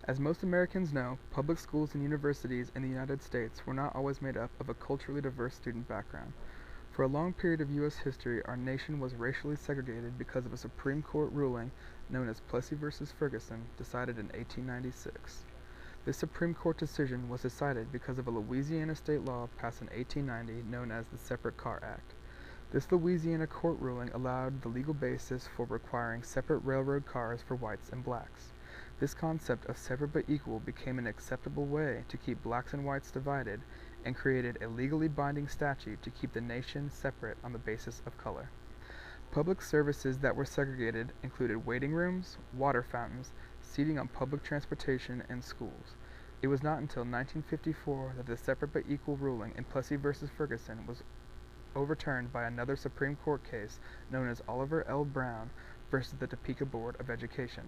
As most Americans know, public schools and universities in the United States were not always made up of a culturally diverse student background. For a long period of U.S. history, our nation was racially segregated because of a Supreme Court ruling known as Plessy v. Ferguson, decided in 1896. This Supreme Court decision was decided because of a Louisiana state law passed in 1890 known as the Separate Car Act. This Louisiana court ruling allowed the legal basis for requiring separate railroad cars for whites and blacks. This concept of separate but equal became an acceptable way to keep blacks and whites divided and created a legally binding statute to keep the nation separate on the basis of color. Public services that were segregated included waiting rooms, water fountains, seating on public transportation, and schools. It was not until 1954 that the separate but equal ruling in Plessy v. Ferguson was overturned by another Supreme Court case known as Oliver L. Brown versus the Topeka Board of Education.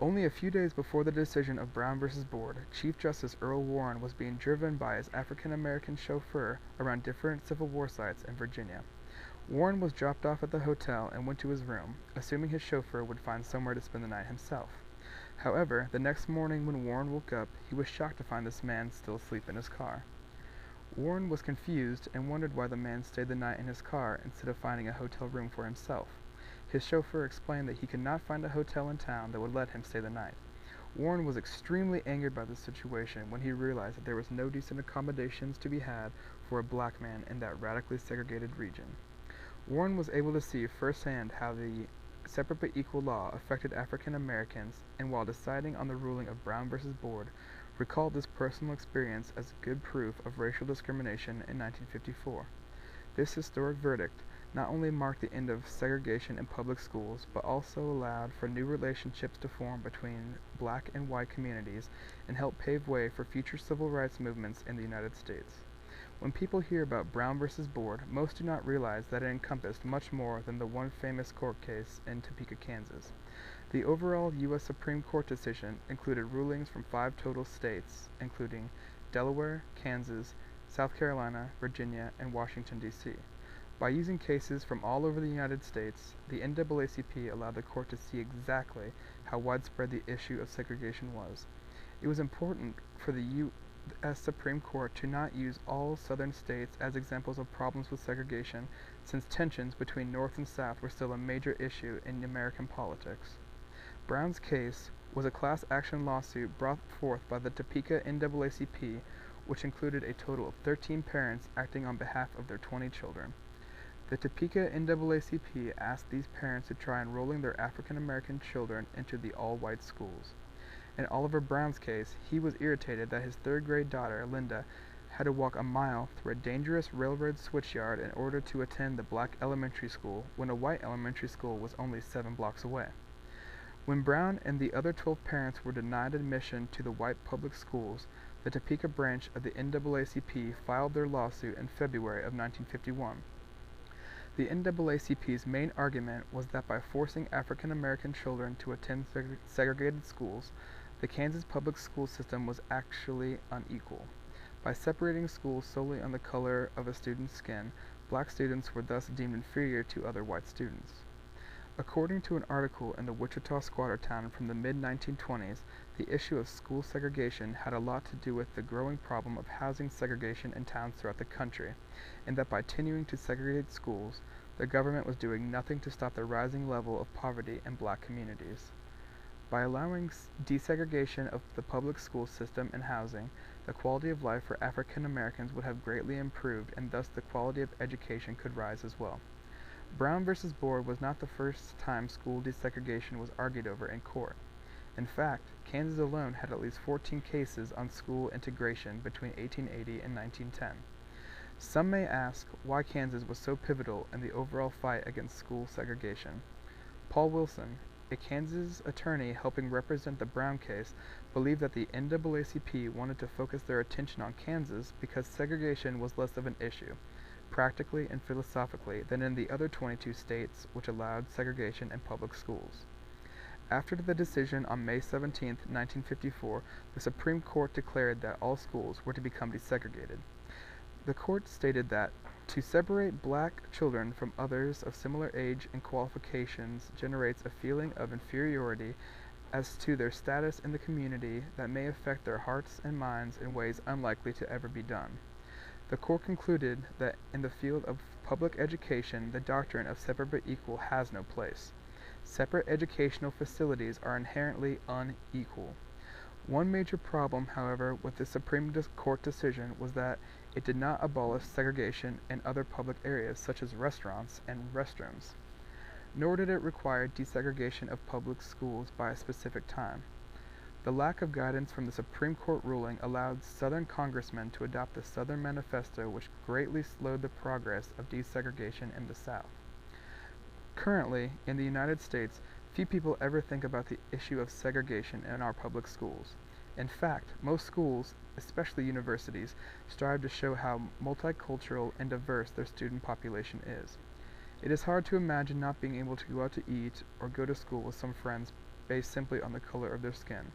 Only a few days before the decision of Brown v. Board, Chief Justice Earl Warren was being driven by his African-American chauffeur around different Civil War sites in Virginia. Warren was dropped off at the hotel and went to his room, assuming his chauffeur would find somewhere to spend the night himself. However, the next morning when Warren woke up, he was shocked to find this man still asleep in his car. Warren was confused and wondered why the man stayed the night in his car instead of finding a hotel room for himself. His chauffeur explained that he could not find a hotel in town that would let him stay the night. Warren was extremely angered by the situation when he realized that there was no decent accommodations to be had for a black man in that radically segregated region. Warren was able to see firsthand how the separate but equal law affected African Americans, and while deciding on the ruling of Brown v. Board, recalled this personal experience as good proof of racial discrimination in 1954. This historic verdict not only marked the end of segregation in public schools, but also allowed for new relationships to form between black and white communities and helped pave way for future civil rights movements in the United States. When people hear about Brown v. Board, most do not realize that it encompassed much more than the one famous court case in Topeka, Kansas. The overall U.S. Supreme Court decision included rulings from 5 total states, including Delaware, Kansas, South Carolina, Virginia, and Washington, D.C. By using cases from all over the United States, the NAACP allowed the court to see exactly how widespread the issue of segregation was. It was important for the U.S. Supreme Court to not use all southern states as examples of problems with segregation, since tensions between North and South were still a major issue in American politics. Brown's case was a class action lawsuit brought forth by the Topeka NAACP, which included a total of 13 parents acting on behalf of their 20 children. The Topeka NAACP asked these parents to try enrolling their African American children into the all-white schools. In Oliver Brown's case, he was irritated that his 3rd-grade daughter, Linda, had to walk a mile through a dangerous railroad switchyard in order to attend the black elementary school when a white elementary school was only 7 blocks away. When Brown and the other 12 parents were denied admission to the white public schools, the Topeka branch of the NAACP filed their lawsuit in February of 1951. The NAACP's main argument was that by forcing African American children to attend segregated schools, the Kansas public school system was actually unequal. By separating schools solely on the color of a student's skin, black students were thus deemed inferior to other white students. According to an article in the Wichita Squatter Town from the mid-1920s, the issue of school segregation had a lot to do with the growing problem of housing segregation in towns throughout the country, and that by continuing to segregate schools, the government was doing nothing to stop the rising level of poverty in black communities. By allowing desegregation of the public school system and housing, the quality of life for African Americans would have greatly improved, and thus the quality of education could rise as well. Brown v. Board was not the first time school desegregation was argued over in court. In fact, Kansas alone had at least 14 cases on school integration between 1880 and 1910. Some may ask why Kansas was so pivotal in the overall fight against school segregation. Paul Wilson, a Kansas attorney helping represent the Brown case, believed that the NAACP wanted to focus their attention on Kansas because segregation was less of an issue, practically and philosophically, than in the other 22 states which allowed segregation in public schools. After the decision on May 17, 1954, the Supreme Court declared that all schools were to become desegregated. The court stated that to separate black children from others of similar age and qualifications generates a feeling of inferiority as to their status in the community that may affect their hearts and minds in ways unlikely to ever be done. The court concluded that in the field of public education, the doctrine of separate but equal has no place. Separate educational facilities are inherently unequal. One major problem, however, with the Supreme Court decision was that it did not abolish segregation in other public areas such as restaurants and restrooms, nor did it require desegregation of public schools by a specific time. The lack of guidance from the Supreme Court ruling allowed Southern congressmen to adopt the Southern Manifesto, which greatly slowed the progress of desegregation in the South. Currently, in the United States, few people ever think about the issue of segregation in our public schools. In fact, most schools, especially universities, strive to show how multicultural and diverse their student population is. It is hard to imagine not being able to go out to eat or go to school with some friends based simply on the color of their skin.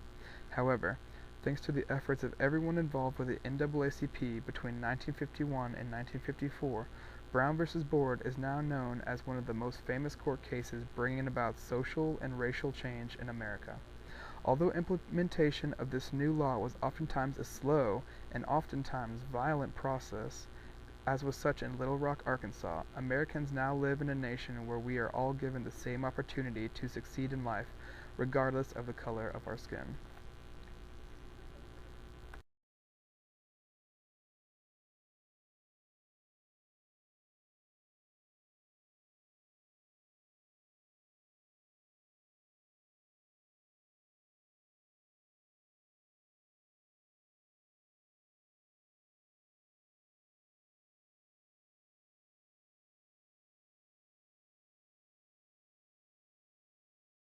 However, thanks to the efforts of everyone involved with the NAACP between 1951 and 1954, Brown v. Board is now known as one of the most famous court cases bringing about social and racial change in America. Although implementation of this new law was oftentimes a slow and oftentimes violent process, as was such in Little Rock, Arkansas, Americans now live in a nation where we are all given the same opportunity to succeed in life, regardless of the color of our skin.